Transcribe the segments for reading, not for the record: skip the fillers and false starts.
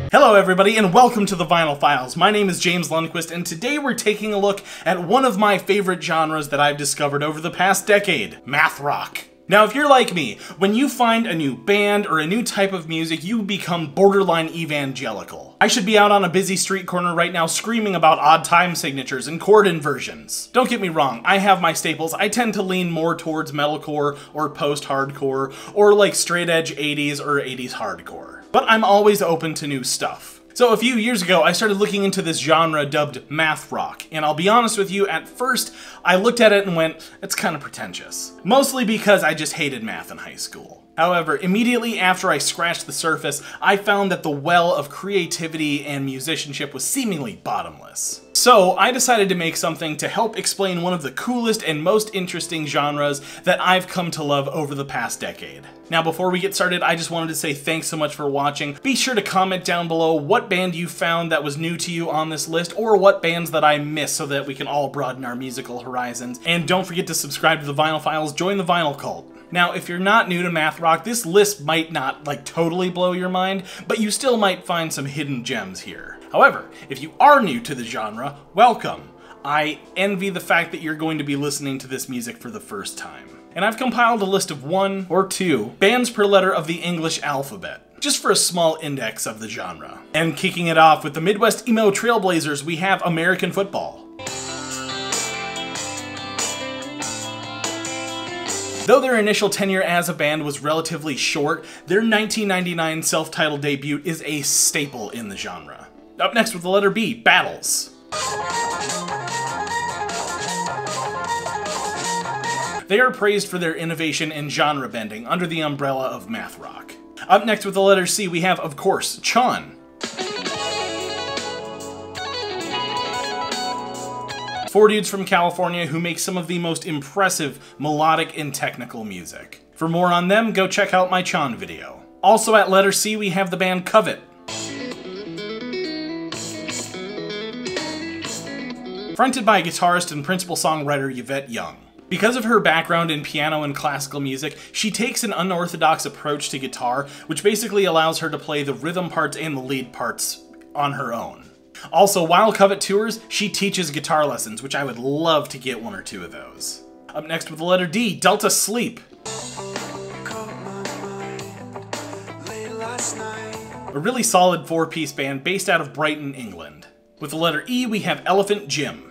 Hello everybody and welcome to the Vinyl Files. My name is James Lundquist and today we're taking a look at one of my favorite genres that I've discovered over the past decade, math rock. Now if you're like me, when you find a new band or a new type of music, you become borderline evangelical. I should be out on a busy street corner right now screaming about odd time signatures and chord inversions. Don't get me wrong, I have my staples. I tend to lean more towards metalcore or post-hardcore or like straight edge 80s or 80s hardcore. But I'm always open to new stuff. So a few years ago, I started looking into this genre dubbed math rock, and I'll be honest with you, at first, I looked at it and went, it's kind of pretentious. Mostly because I just hated math in high school. However, immediately after I scratched the surface, I found that the well of creativity and musicianship was seemingly bottomless. So I decided to make something to help explain one of the coolest and most interesting genres that I've come to love over the past decade. Now before we get started, I just wanted to say thanks so much for watching. Be sure to comment down below what band you found that was new to you on this list, or what bands that I missed so that we can all broaden our musical horizons. And don't forget to subscribe to the Vinyl Files, join the vinyl cult. Now, if you're not new to math rock, this list might not, totally blow your mind, but you still might find some hidden gems here. However, if you are new to the genre, welcome. I envy the fact that you're going to be listening to this music for the first time. And I've compiled a list of 1 or 2 bands per letter of the English alphabet, just for a small index of the genre. And kicking it off with the Midwest emo trailblazers, we have American Football. Though their initial tenure as a band was relatively short, their 1999 self-titled debut is a staple in the genre. Up next with the letter B, Battles. They are praised for their innovation and genre bending under the umbrella of math rock. Up next with the letter C, we have, of course, Chon. Four dudes from California who make some of the most impressive melodic and technical music. For more on them, go check out my Chon video. Also at letter C, we have the band Covet. Fronted by guitarist and principal songwriter Yvette Young. Because of her background in piano and classical music, she takes an unorthodox approach to guitar, which basically allows her to play the rhythm parts and the lead parts on her own. Also, while Covet tours, she teaches guitar lessons, which I would love to get 1 or 2 of those. Up next with the letter D, Delta Sleep. A really solid 4-piece band based out of Brighton, England. With the letter E, we have Elephant Jim.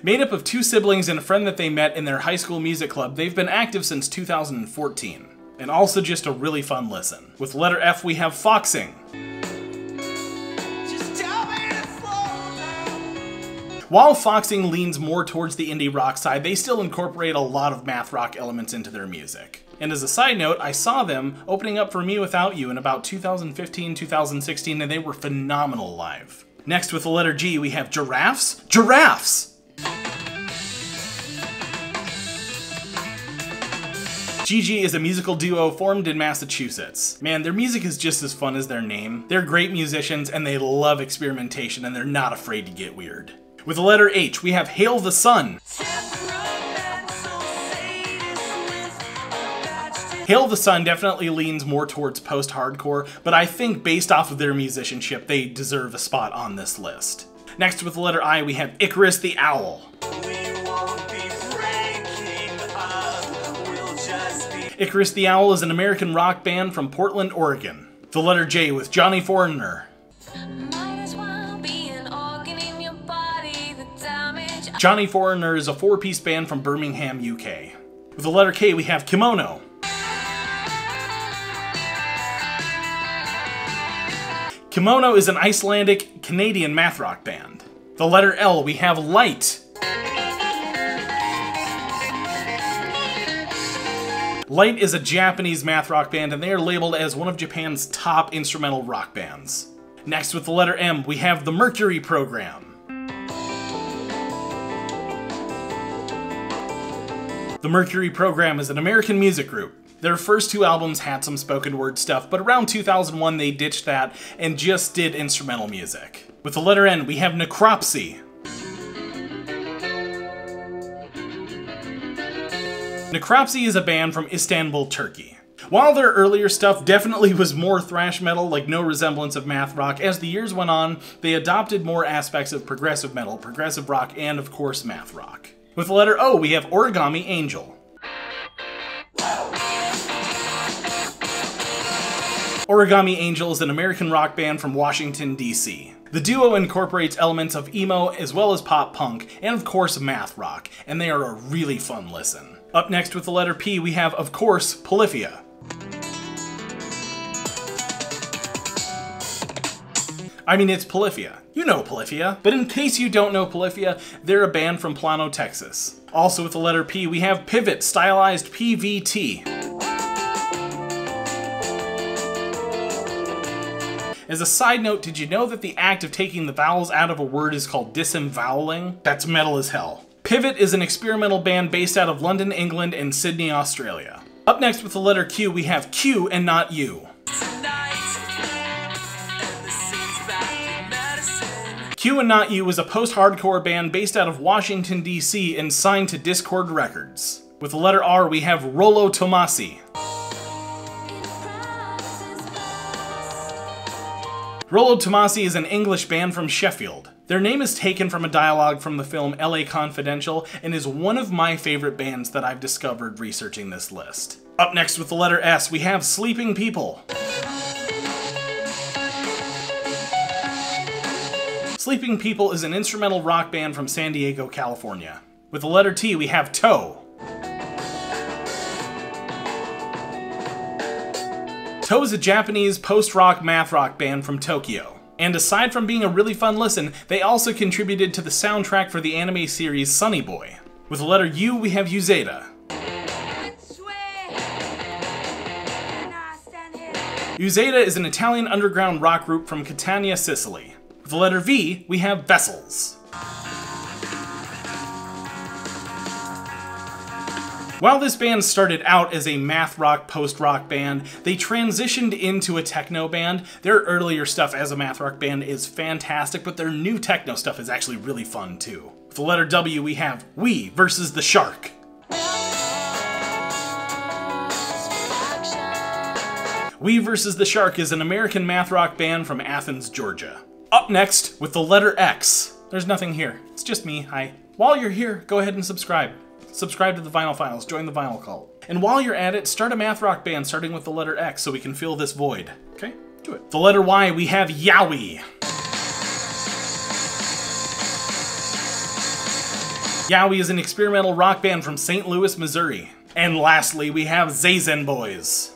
Made up of 2 siblings and a friend that they met in their high school music club, they've been active since 2014. And also just a really fun listen. With letter F, we have Foxing. While Foxing leans more towards the indie rock side, they still incorporate a lot of math rock elements into their music. And as a side note, I saw them opening up for Me Without You in about 2015-2016, and they were phenomenal live. Next with the letter G, we have Giraffes. Giraffes! GG is a musical duo formed in Massachusetts. Man, their music is just as fun as their name. They're great musicians and they love experimentation and they're not afraid to get weird. With the letter H, we have Hail the Sun. Hail the Sun definitely leans more towards post-hardcore, but I think based off of their musicianship, they deserve a spot on this list. Next with the letter I, we have Icarus the Owl. Icarus the Owl is an American rock band from Portland, Oregon. The letter J with Johnny Foreigner. Johnny Foreigner is a 4-piece band from Birmingham, UK. With the letter K, we have Kimono. Kimono is an Icelandic Canadian math rock band. The letter L, we have LITE. LITE is a Japanese math rock band and they are labeled as one of Japan's top instrumental rock bands. Next with the letter M, we have the Mercury program. The Mercury program is an American music group. Their first 2 albums had some spoken word stuff, but around 2001 they ditched that and just did instrumental music. With the letter N, we have Nekropsi. Nekropsi is a band from Istanbul, Turkey. While their earlier stuff definitely was more thrash metal, like no resemblance of math rock, as the years went on, they adopted more aspects of progressive metal, progressive rock, and of course math rock. With the letter O, we have Origami Angel. Origami Angel is an American rock band from Washington, D.C. The duo incorporates elements of emo as well as pop punk, and of course math rock, and they are a really fun listen. Up next with the letter P, we have, of course, Polyphia. I mean, it's Polyphia. You know Polyphia. But in case you don't know Polyphia, they're a band from Plano, Texas. Also with the letter P, we have Pivot, stylized PVT. As a side note, did you know that the act of taking the vowels out of a word is called disemvoweling? That's metal as hell. Pivot is an experimental band based out of London, England, and Sydney, Australia. Up next with the letter Q, we have Q and Not You. Q and Not You is a post-hardcore band based out of Washington, D.C. and signed to Discord Records. With the letter R, we have Rolo Tomassi. Rolo Tomassi is an English band from Sheffield. Their name is taken from a dialogue from the film LA Confidential and is one of my favorite bands that I've discovered researching this list. Up next with the letter S, we have Sleeping People. Sleeping People is an instrumental rock band from San Diego, California. With the letter T, we have Toe. Toe is a Japanese post-rock math rock band from Tokyo. And aside from being a really fun listen, they also contributed to the soundtrack for the anime series Sunny Boy. With the letter U, we have UZEDA. UZEDA is an Italian underground rock group from Catania, Sicily. With the letter V, we have Vessels. While this band started out as a math rock, post-rock band, they transitioned into a techno band. Their earlier stuff as a math rock band is fantastic, but their new techno stuff is actually really fun too. With the letter W, we have We versus the Shark. We versus the Shark is an American math rock band from Athens, Georgia. Up next, with the letter X. There's nothing here. It's just me. Hi. While you're here, go ahead and subscribe. Subscribe to the Vinyl Files, join the Vinyl Cult. And while you're at it, start a math rock band starting with the letter X so we can fill this void. Okay? Do it. The letter Y, we have Yowie. Yowie is an experimental rock band from St. Louis, Missouri. And lastly, we have ZAZEN Boys.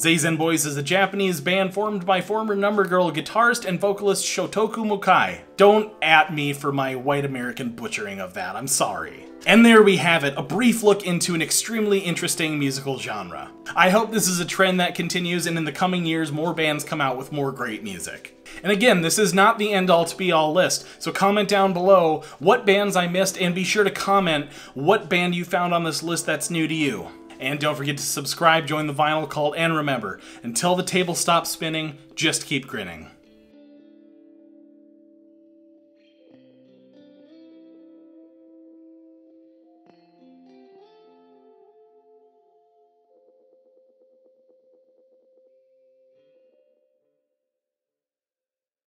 ZAZEN Boys is a Japanese band formed by former Number Girl guitarist and vocalist Shotoku Mukai. Don't at me for my white American butchering of that, I'm sorry. And there we have it, a brief look into an extremely interesting musical genre. I hope this is a trend that continues and in the coming years more bands come out with more great music. And again, this is not the end-all to be-all list, so comment down below what bands I missed and be sure to comment what band you found on this list that's new to you. And don't forget to subscribe, join the Vinyl Cult, and remember, until the table stops spinning, just keep grinning.